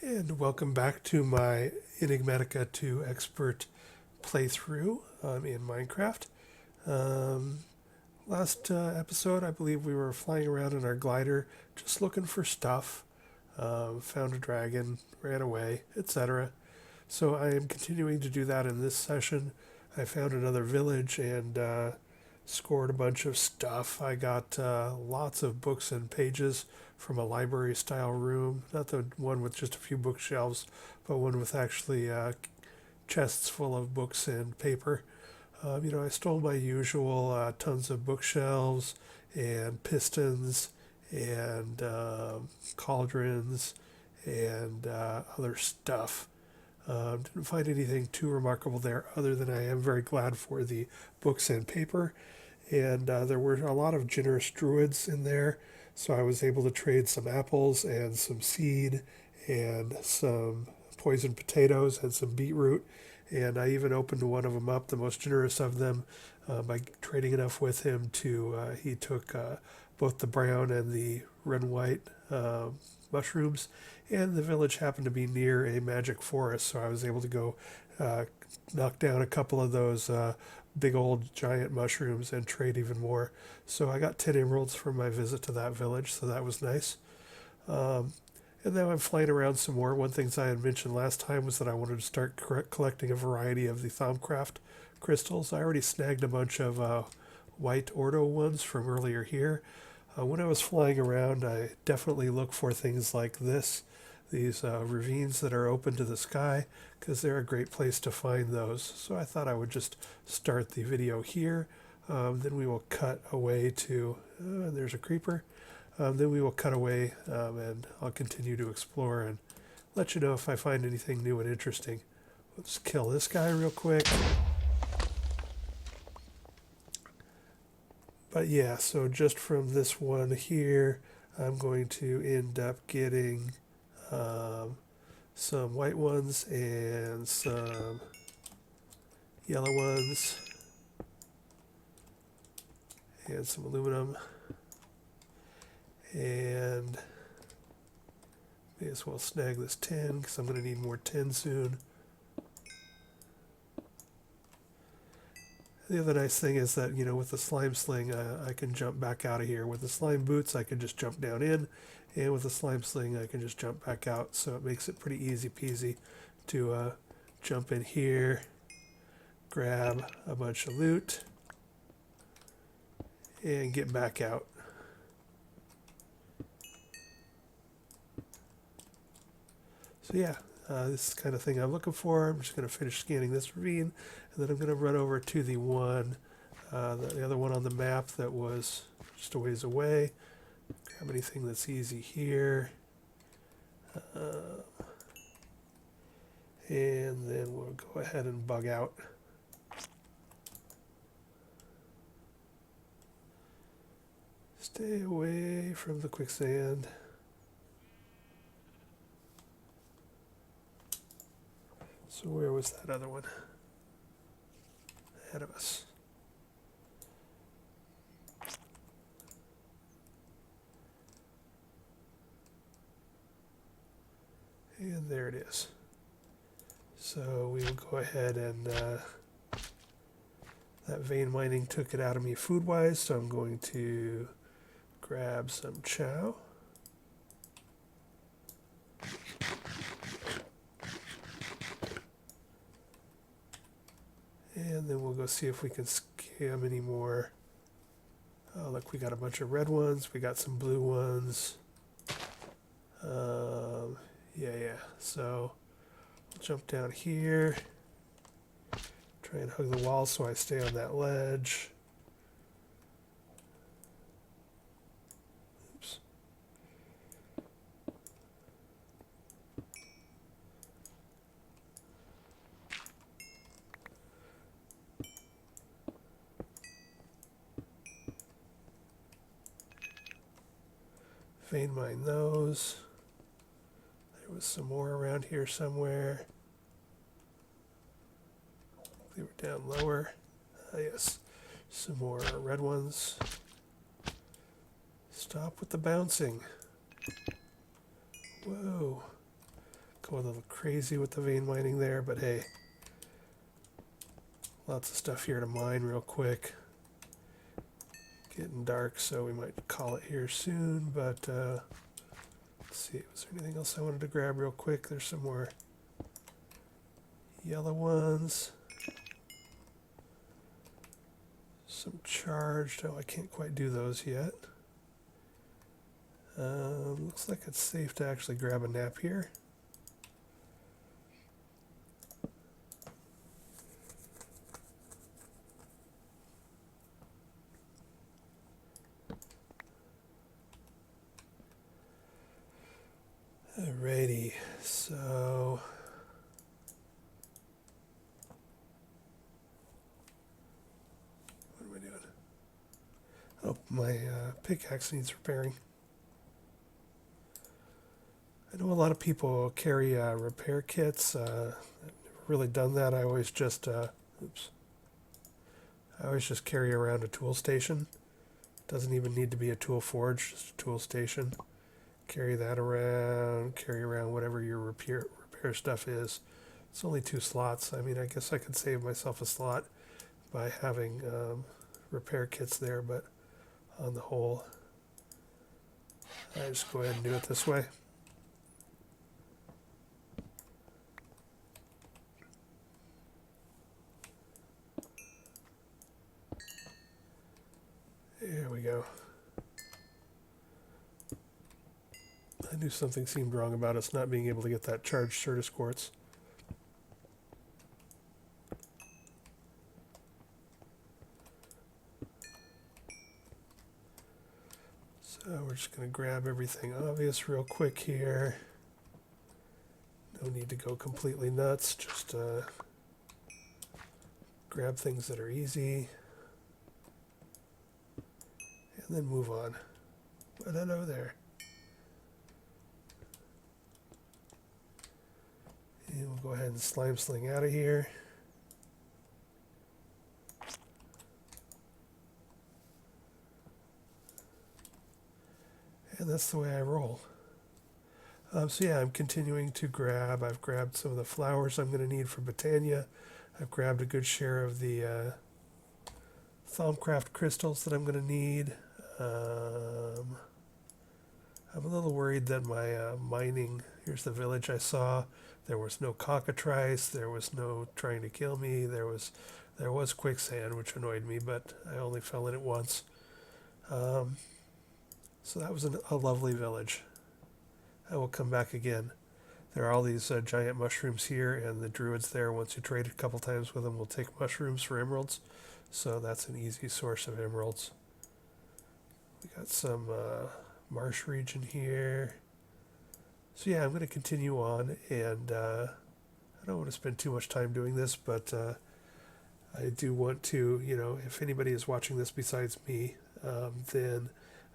And welcome back to my Enigmatica 2 Expert playthrough in Minecraft. Um, last episode, I believe we were flying around in our glider just looking for stuff. Found a dragon, ran away, etc. So I am continuing to do that in this session. I found another village and scored a bunch of stuff. I got lots of books and pages from a library style room, not the one with just a few bookshelves, but one with actually chests full of books and paper. I stole my usual tons of bookshelves and pistons and cauldrons and other stuff. Didn't find anything too remarkable there other than I am very glad for the books and paper. And there were a lot of generous druids in there, so I was able to trade some apples and some seed and some poisoned potatoes and some beetroot. And I even opened one of them up, the most generous of them, by trading enough with him he took both the brown and the red and white mushrooms. And the village happened to be near a magic forest, so I was able to go knock down a couple of those big old giant mushrooms and trade even more. So I got 10 emeralds from my visit to that village, so that was nice. And then I'm flying around some more. One thing I had mentioned last time was that I wanted to start collecting a variety of the Thaumcraft crystals. I already snagged a bunch of white ordo ones from earlier here. When I was flying around, I definitely look for things like these ravines that are open to the sky, because they're a great place to find those. So I thought I would just start the video here. Then we will cut away to, there's a creeper. Then we will cut away and I'll continue to explore and let you know if I find anything new and interesting. Let's kill this guy real quick. But yeah, so just from this one here, I'm going to end up getting some white ones and some yellow ones and some aluminum, and may as well snag this tin because I'm going to need more tin soon. The other nice thing is that, with the slime sling, I can jump back out of here. With the slime boots, I can just jump down in, and with the slime sling, I can just jump back out. So it makes it pretty easy peasy to jump in here, grab a bunch of loot, and get back out. So yeah, this is the kind of thing I'm looking for. I'm just going to finish scanning this ravine, and then I'm going to run over to the other one on the map that was just a ways away. Grab anything that's easy here. And then we'll go ahead and bug out. Stay away from the quicksand. So where was that other one? Ahead of us. And there it is. So we will go ahead and that vein mining took it out of me food-wise, so I'm going to grab some chow. And then we'll go see if we can scam any more. Oh, look, we got a bunch of red ones. We got some blue ones. Yeah. So I'll jump down here. Try and hug the wall so I stay on that ledge. Oops. Vein mine those. There was some more around here somewhere. They were down lower. Yes, some more red ones. Stop with the bouncing. Whoa. Go a little crazy with the vein mining there, but hey, lots of stuff here to mine real quick. Getting dark, so we might call it here soon, but let's see, was there anything else I wanted to grab real quick? There's some more yellow ones. Some charged. Oh, I can't quite do those yet. Looks like it's safe to actually grab a nap here. Alrighty, so what am I doing? Oh, my pickaxe needs repairing. I know a lot of people carry repair kits. I've never really done that. I always just carry around a tool station. Doesn't even need to be a tool forge, just a tool station. Carry that around, carry around whatever your repair stuff is. It's only 2 slots. I mean, I guess I could save myself a slot by having repair kits there, but on the whole, I just go ahead and do it this way. There we go. I knew something seemed wrong about us not being able to get that charged Certus quartz. So we're just going to grab everything obvious real quick here. No need to go completely nuts, just grab things that are easy. And then move on. But hello there. And we'll go ahead and slime sling out of here. And that's the way I roll. So yeah, I'm continuing to grab. I've grabbed some of the flowers I'm going to need for Botania. I've grabbed a good share of the Thaumcraft crystals that I'm going to need. I'm a little worried that my mining, here's the village I saw, there was no cockatrice, there was no trying to kill me, there was quicksand, which annoyed me, but I only fell in it once. So that was a lovely village. I will come back again. There are all these giant mushrooms here, and the druids there, once you trade a couple times with them, will take mushrooms for emeralds. So that's an easy source of emeralds. We got some marsh region here. So yeah, I'm going to continue on, and I don't want to spend too much time doing this, but I do want to, if anybody is watching this besides me, then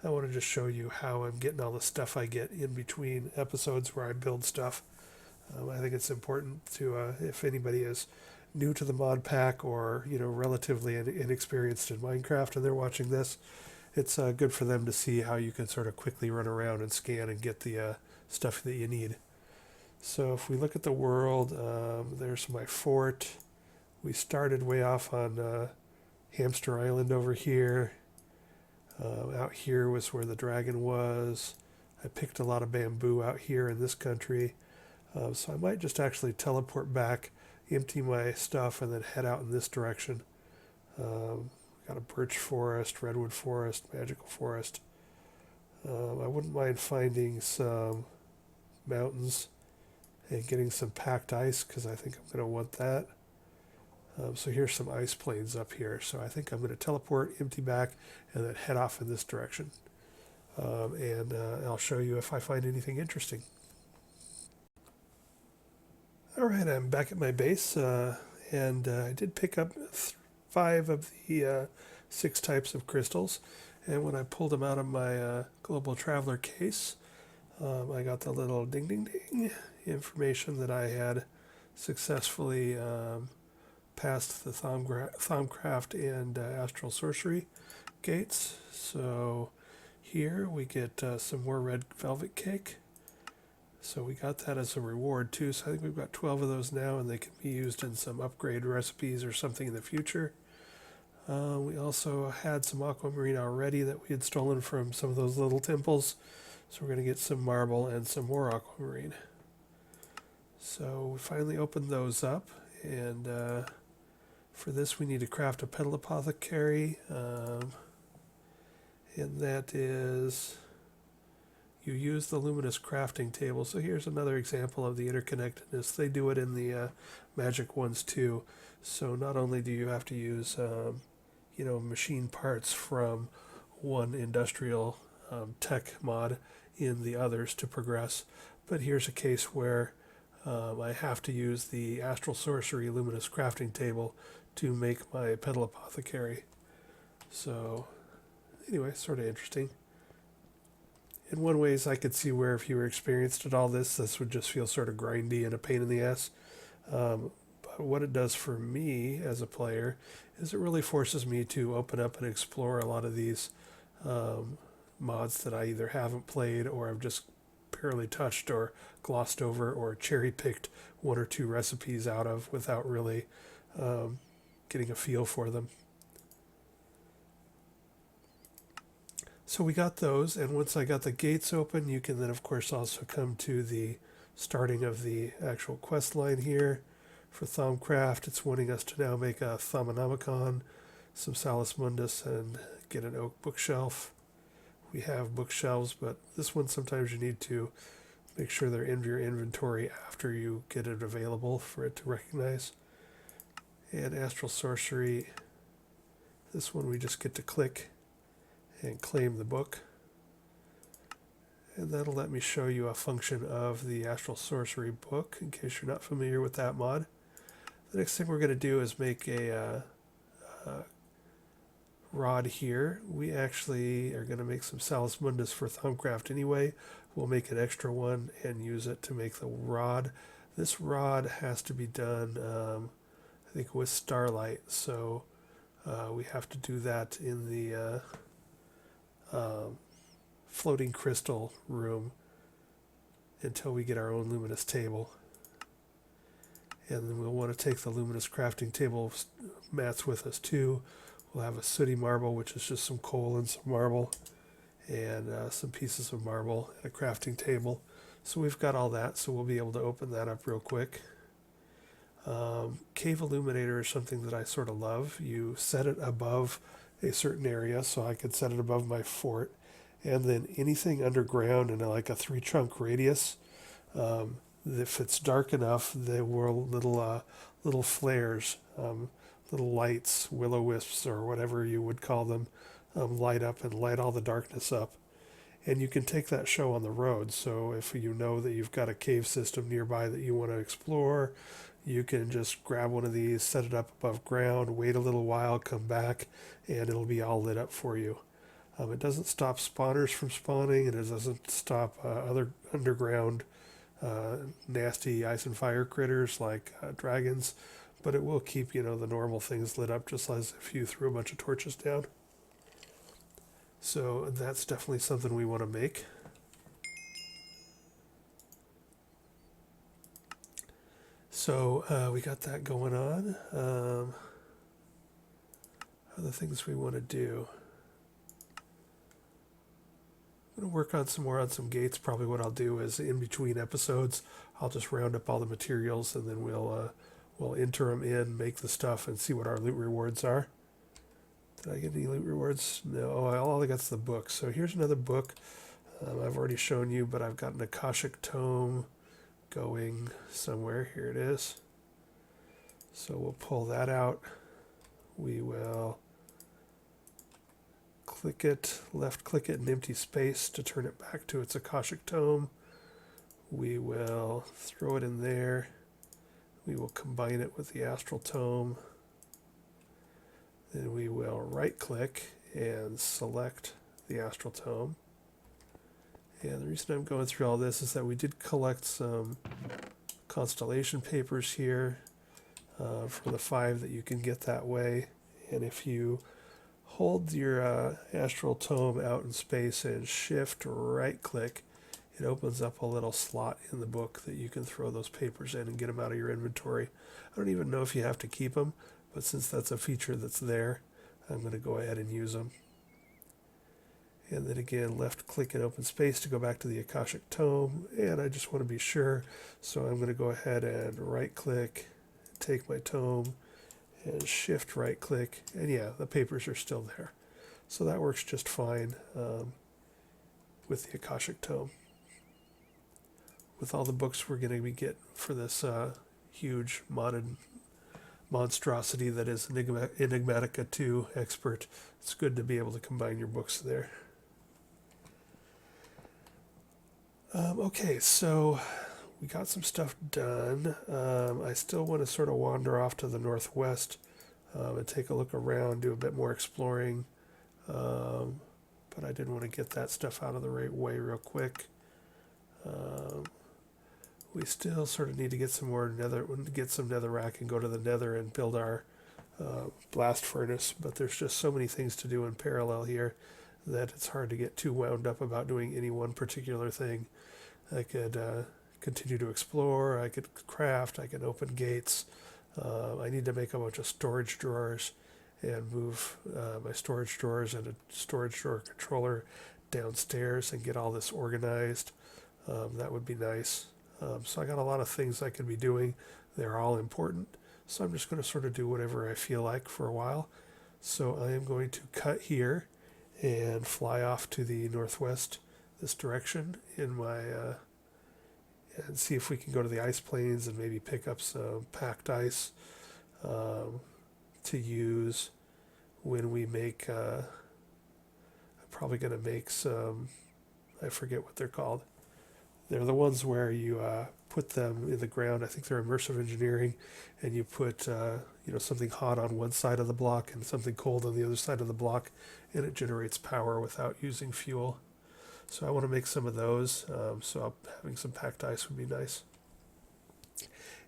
I want to just show you how I'm getting all the stuff I get in between episodes where I build stuff. I think it's important to, if anybody is new to the mod pack or, relatively inexperienced in Minecraft and they're watching this, it's good for them to see how you can sort of quickly run around and scan and get the stuff that you need. So if we look at the world, there's my fort. We started way off on Hamster Island over here. Out here was where the dragon was. I picked a lot of bamboo out here in this country. So I might just actually teleport back, empty my stuff, and then head out in this direction. Got a birch forest, redwood forest, magical forest. I wouldn't mind finding some mountains and getting some packed ice because I think I'm going to want that. So here's some ice plains up here. So I think I'm going to teleport, empty back, and then head off in this direction. And I'll show you if I find anything interesting. All right, I'm back at my base, and I did pick up 5 of the 6 types of crystals. And when I pulled them out of my Global Traveler case, I got the little ding ding ding information that I had successfully passed the Thaumcraft and Astral Sorcery gates. So here we get some more red velvet cake. So we got that as a reward too. So I think we've got 12 of those now, and they can be used in some upgrade recipes or something in the future. We also had some aquamarine already that we had stolen from some of those little temples. So we're going to get some marble and some more aquamarine. So we finally opened those up, and for this we need to craft a pedal apothecary, and that is, you use the luminous crafting table. So here's another example of the interconnectedness. They do it in the magic ones too. So not only do you have to use machine parts from one industrial tech mod in the others to progress, but here's a case where I have to use the Astral Sorcery Luminous Crafting Table to make my Pedal Apothecary. So anyway, sort of interesting. In one ways, I could see where if you were experienced at all this would just feel sort of grindy and a pain in the ass. But what it does for me as a player is it really forces me to open up and explore a lot of these mods that I either haven't played or I've just barely touched or glossed over or cherry-picked one or two recipes out of without really getting a feel for them. So we got those, and once I got the gates open, you can then of course also come to the starting of the actual quest line here. For Thaumcraft, it's wanting us to now make a Thaumonomicon, some Salus Mundus, and get an oak bookshelf. We have bookshelves, but this one sometimes you need to make sure they're in your inventory after you get it available for it to recognize. And Astral Sorcery, this one we just get to click and claim the book. And that'll let me show you a function of the Astral Sorcery book in case you're not familiar with that mod. The next thing we're going to do is make a rod here. We actually are going to make some Salus Mundus for Thaumcraft anyway. We'll make an extra one and use it to make the rod. This rod has to be done, I think, with starlight. So we have to do that in the floating crystal room until we get our own luminous table. And then we'll want to take the luminous crafting table mats with us too. We'll have a sooty marble, which is just some coal and some marble, and some pieces of marble and a crafting table. So we've got all that, so we'll be able to open that up real quick. Cave Illuminator is something that I sort of love. You set it above a certain area, so I could set it above my fort, and then anything underground in like a 3-chunk radius, if it's dark enough, there were little flares, little lights, will-o-wisps or whatever you would call them, light up and light all the darkness up. And you can take that show on the road. So if you know that you've got a cave system nearby that you want to explore, you can just grab one of these, set it up above ground, wait a little while, come back, and it'll be all lit up for you. It doesn't stop spawners from spawning, and it doesn't stop other underground nasty ice and fire critters like dragons, but it will keep, the normal things lit up just as if you threw a bunch of torches down. So that's definitely something we want to make. So we got that going on. Other things we want to do. I'm going to work on some gates. Probably what I'll do is in between episodes, I'll just round up all the materials and then we'll enter them in, make the stuff, and see what our loot rewards are. Did I get any loot rewards? No, all I got is the book. So here's another book. I've already shown you, but I've got an Akashic Tome going somewhere. Here it is. So we'll pull that out. We will click it, left click it in empty space to turn it back to its Akashic Tome. We will throw it in there. We will combine it with the Astral Tome. Then we will right click and select the Astral Tome. And the reason I'm going through all this is that we did collect some constellation papers here for the 5 that you can get that way. And if you hold your Astral Tome out in space and shift right click, it opens up a little slot in the book that you can throw those papers in and get them out of your inventory. I don't even know if you have to keep them, but since that's a feature that's there, I'm going to go ahead and use them. And then again, left click in open space to go back to the Akashic Tome, and I just want to be sure, so I'm going to go ahead and right click, take my tome, and shift right click, and yeah, the papers are still there. So that works just fine with the Akashic Tome. With all the books we're going to be getting for this huge modded monstrosity that is Enigmatica 2 Expert, it's good to be able to combine your books there. Okay, so we got some stuff done. I still want to sort of wander off to the northwest and take a look around, do a bit more exploring. But I did want to get that stuff out of the right way real quick. We still sort of need to get some more netherrack and go to the nether and build our blast furnace. But there's just so many things to do in parallel here that it's hard to get too wound up about doing any one particular thing. I could continue to explore, I could craft, I can open gates. I need to make a bunch of storage drawers and move my storage drawers and a storage drawer controller downstairs and get all this organized. That would be nice. So I got a lot of things I could be doing. They're all important. So I'm just going to sort of do whatever I feel like for a while. So I am going to cut here and fly off to the northwest this direction in my and see if we can go to the ice plains and maybe pick up some packed ice to use when we make I'm probably going to make some, I forget what they're called. They're the ones where you put them in the ground. I think they're Immersive Engineering, and you put something hot on one side of the block and something cold on the other side of the block, and it generates power without using fuel. So I want to make some of those, so having some packed ice would be nice.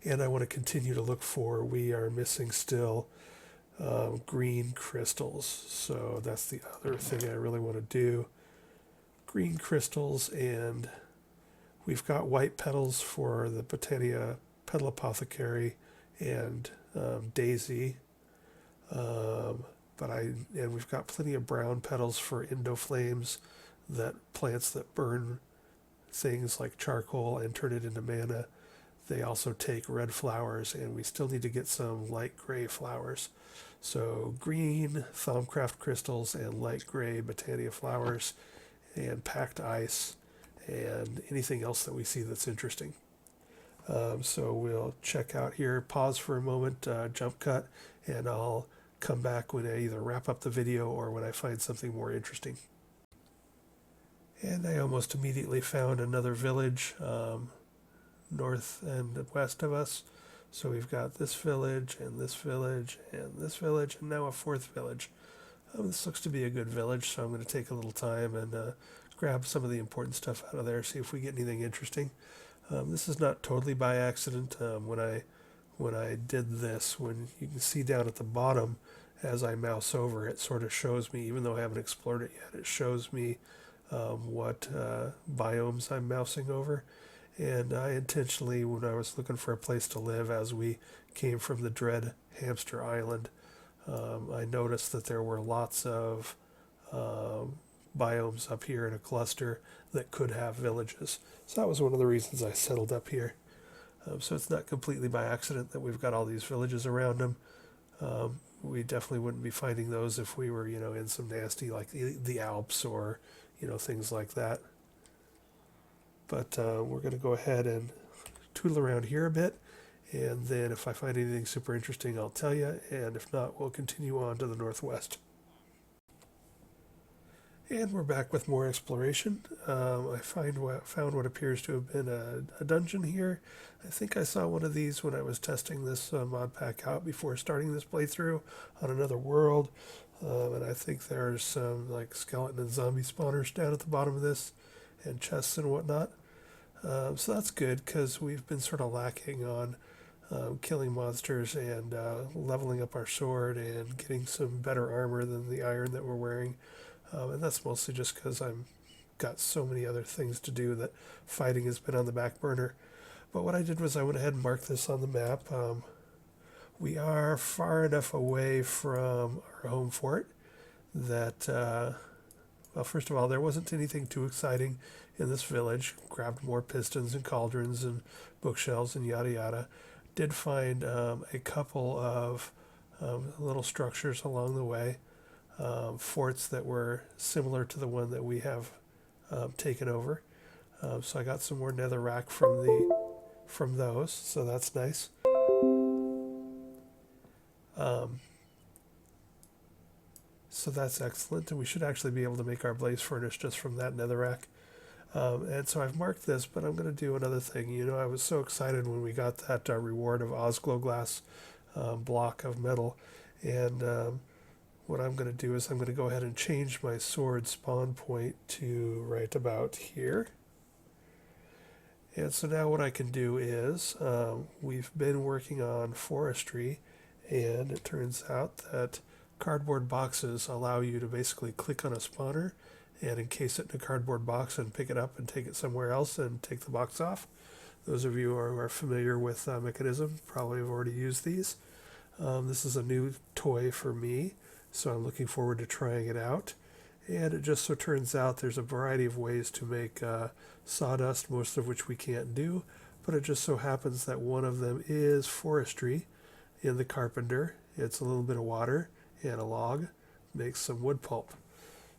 And I want to continue to look for, we are missing still green crystals. So that's the other thing I really want to do. Green crystals, and we've got white petals for the Botania Petal Apothecary and Daisy. And we've got plenty of brown petals for Indoflames, that plants that burn things like charcoal and turn it into mana. They also take red flowers, and we still need to get some light gray flowers. So green Thaumcraft crystals and light gray Botania flowers and packed ice and anything else that we see that's interesting. So we'll check out here, pause for a moment, jump cut, and I'll come back when I either wrap up the video or when I find something more interesting. And I almost immediately found another village north and west of us. So we've got this village and this village and this village and now a fourth village. This looks to be a good village, so I'm going to take a little time and grab some of the important stuff out of there, see if we get anything interesting. This is not totally by accident. When I did this, when you can see down at the bottom as I mouse over, it sort of shows me, even though I haven't explored it yet, it shows me what biomes I'm mousing over. And I intentionally, when I was looking for a place to live as we came from the Dread Hamster Island, I noticed that there were lots of biomes up here in a cluster that could have villages. So that was one of the reasons I settled up here. So it's not completely by accident that we've got all these villages around them. We definitely wouldn't be finding those if we were, in some nasty, like the Alps or, things like that. But we're going to go ahead and tootle around here a bit. And then if I find anything super interesting, I'll tell you. And if not, we'll continue on to the northwest. And we're back with more exploration. I found what appears to have been a dungeon here. I think I saw one of these when I was testing this mod pack out before starting this playthrough on another world. And I think there's some like skeleton and zombie spawners down at the bottom of this, and chests and whatnot. So that's good, because we've been sort of lacking on killing monsters and leveling up our sword and getting some better armor than the iron that we're wearing. And that's mostly just because I'm got so many other things to do that fighting has been on the back burner. But what I did was I went ahead and marked this on the map. We are far enough away from our home fort that, well, first of all, there wasn't anything too exciting in this village. Grabbed more pistons and cauldrons and bookshelves and yada yada. Did find a couple of little structures along the way, forts that were similar to the one that we have taken over. So I got some more netherrack from those, so that's nice. So that's excellent, and we should actually be able to make our blaze furnace just from that netherrack. And so I've marked this, but I'm going to do another thing. You know, I was so excited when we got that reward of Osglow glass block of metal, and what I'm going to do is I'm going to go ahead and change my sword spawn point to right about here. And so now what I can do is, we've been working on forestry, and it turns out that cardboard boxes allow you to basically click on a spawner and encase it in a cardboard box and pick it up and take it somewhere else and take the box off. Those of you who are familiar with Mechanism probably have already used these. This is a new toy for me, so I'm looking forward to trying it out. And it just so turns out there's a variety of ways to make sawdust, most of which we can't do, but it just so happens that one of them is forestry in the carpenter. It's a little bit of water and a log, makes some wood pulp.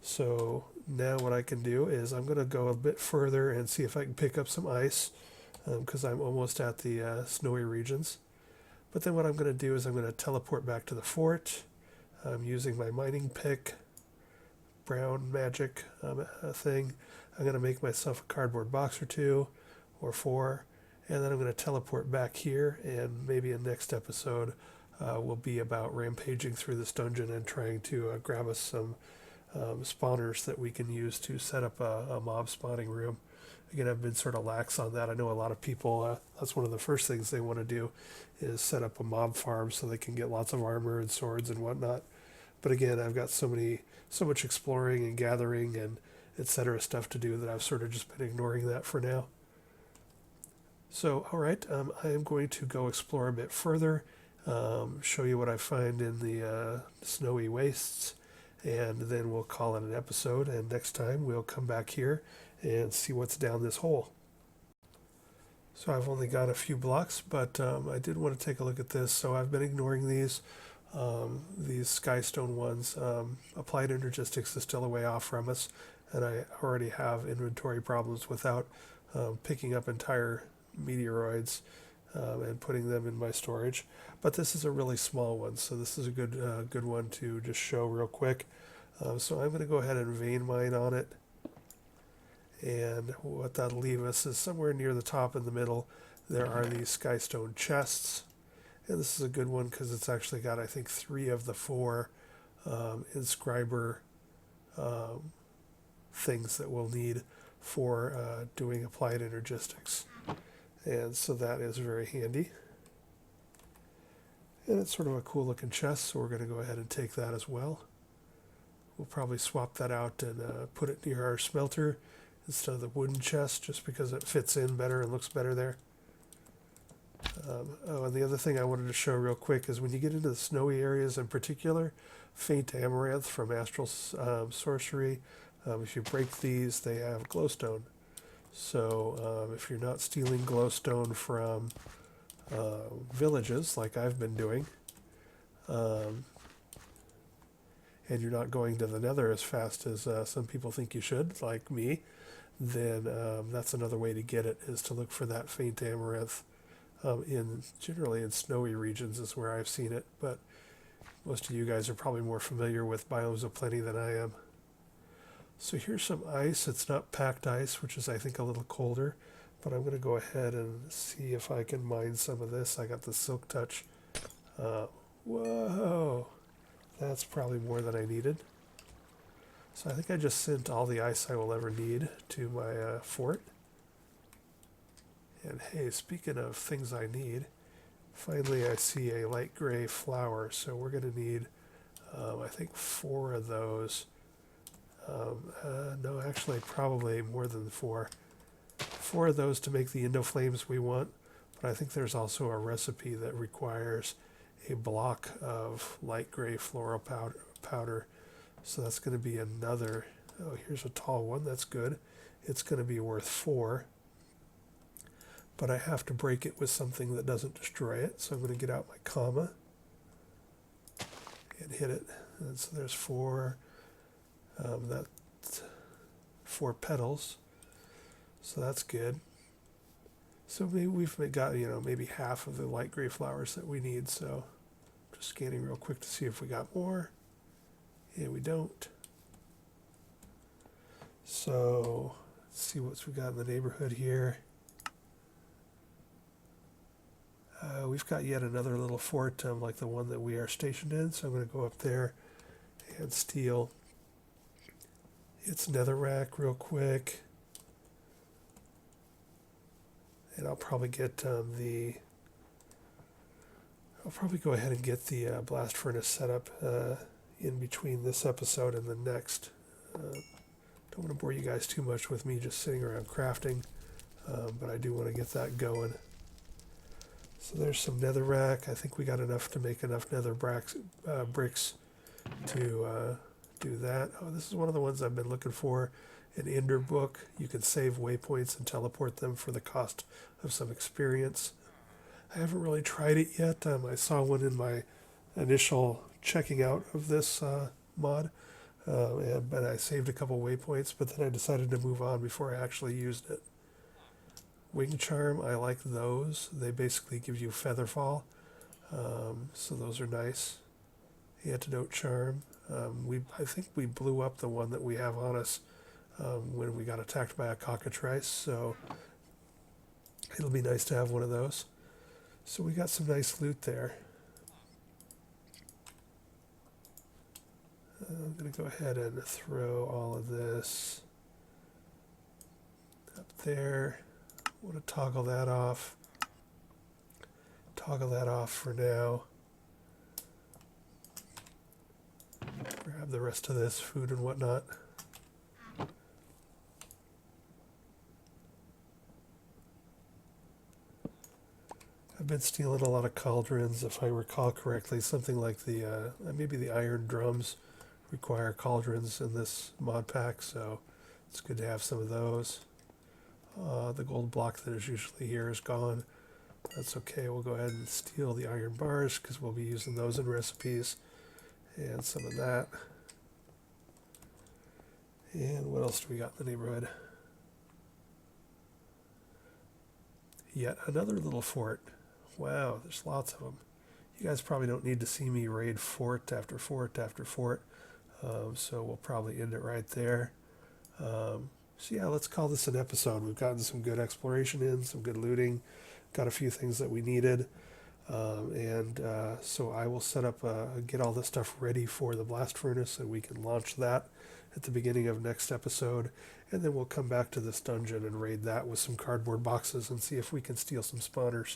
So now what I can do is I'm going to go a bit further and see if I can pick up some ice, because I'm almost at the snowy regions. But then what I'm going to do is I'm going to teleport back to the fort. I'm using my mining pick, brown magic thing. I'm going to make myself a cardboard box or two or four, and then I'm going to teleport back here, and maybe a next episode will be about rampaging through this dungeon and trying to grab us some spawners that we can use to set up a mob spawning room. Again, I've been sort of lax on that. I know a lot of people, that's one of the first things they want to do is set up a mob farm so they can get lots of armor and swords and whatnot. But again, I've got so much exploring and gathering and etc. stuff to do that I've sort of just been ignoring that for now. So, all right, I am going to go explore a bit further, show you what I find in the snowy wastes, and then we'll call it an episode, and next time we'll come back here and see what's down this hole. So I've only got a few blocks, but I did want to take a look at this. So I've been ignoring these skystone ones. Applied Energistics is still a way off from us, and I already have inventory problems without picking up entire meteoroids and putting them in my storage. But this is a really small one, so this is a good one to just show real quick. So I'm going to go ahead and vein mine on it. And what that'll leave us is somewhere near the top in the middle, there are these skystone chests. And this is a good one because it's actually got, I think, 3 of the 4 inscriber things that we'll need for doing Applied Energistics. And so that is very handy. And it's sort of a cool looking chest, so we're going to go ahead and take that as well. We'll probably swap that out and put it near our smelter instead of the wooden chest, just because it fits in better and looks better there. And the other thing I wanted to show real quick is when you get into the snowy areas in particular, faint amaranth from astral sorcery, if you break these, they have glowstone. So if you're not stealing glowstone from villages like I've been doing, and you're not going to the nether as fast as some people think you should, like me, then that's another way to get it, is to look for that faint amaranth. Generally in snowy regions is where I've seen it, but most of you guys are probably more familiar with biomes of plenty than I am. So here's some ice. It's not packed ice, which is I think a little colder, but I'm going to go ahead and see if I can mine some of this. I got the silk touch. Whoa, that's probably more than I needed. So I think I just sent all the ice I will ever need to my fort. And hey, speaking of things I need, finally I see a light gray flower, so we're going to need, I think, 4 of those No, actually, probably more than four. Four of those to make the Indo flames we want, but I think there's also a recipe that requires a block of light gray floral powder. So that's going to be another. Oh, here's a tall one. That's good. It's going to be worth 4. But I have to break it with something that doesn't destroy it. So I'm going to get out my comma and hit it. And so there's 4. That's 4 petals. So that's good. So maybe we've got, maybe half of the light gray flowers that we need. So just scanning real quick to see if we got more. Yeah, we don't. So let's see what we got in the neighborhood here. We've got yet another little fort like the one that we are stationed in. So I'm going to go up there and steal its netherrack real quick. And I'll probably get I'll probably go ahead and get the blast furnace set up in between this episode and the next. Don't want to bore you guys too much with me just sitting around crafting, but I do want to get that going. So there's some netherrack. I think we got enough to make enough nether bricks to do that. Oh, this is one of the ones I've been looking for. An Ender book. You can save waypoints and teleport them for the cost of some experience. I haven't really tried it yet. I saw one in my initial checking out of this mod, but I saved a couple waypoints, but then I decided to move on before I actually used it. Wing Charm, I like those. They basically give you feather fall, so those are nice. Antidote Charm. I think we blew up the one that we have on us when we got attacked by a cockatrice, so it'll be nice to have one of those. So we got some nice loot there. I'm going to go ahead and throw all of this up there. I want to toggle that off. Toggle that off for now. Grab the rest of this food and whatnot. I've been stealing a lot of cauldrons, if I recall correctly. Something like the maybe the iron drums require cauldrons in this mod pack, so it's good to have some of those. The gold block that is usually here is gone. That's okay. We'll go ahead and steal the iron bars because we'll be using those in recipes, and some of that. And what else do we got in the neighborhood? Yet another little fort. Wow, there's lots of them. You guys probably don't need to see me raid fort after fort after fort, so we'll probably end it right there. So yeah, let's call this an episode. We've gotten some good exploration in, some good looting, got a few things that we needed, so I will set up, get all this stuff ready for the blast furnace, and we can launch that at the beginning of next episode, and then we'll come back to this dungeon and raid that with some cardboard boxes and see if we can steal some spawners.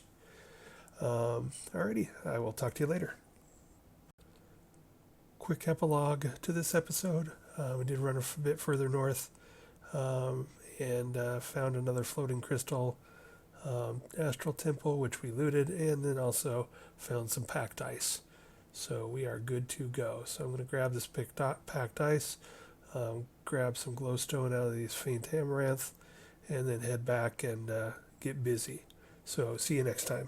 Alrighty, I will talk to you later. Quick epilogue to this episode. We did run a bit further north and found another floating crystal astral temple, which we looted, and then also found some packed ice. So we are good to go. So I'm going to grab this packed ice, grab some glowstone out of these faint amaranth, and then head back and get busy. So see you next time.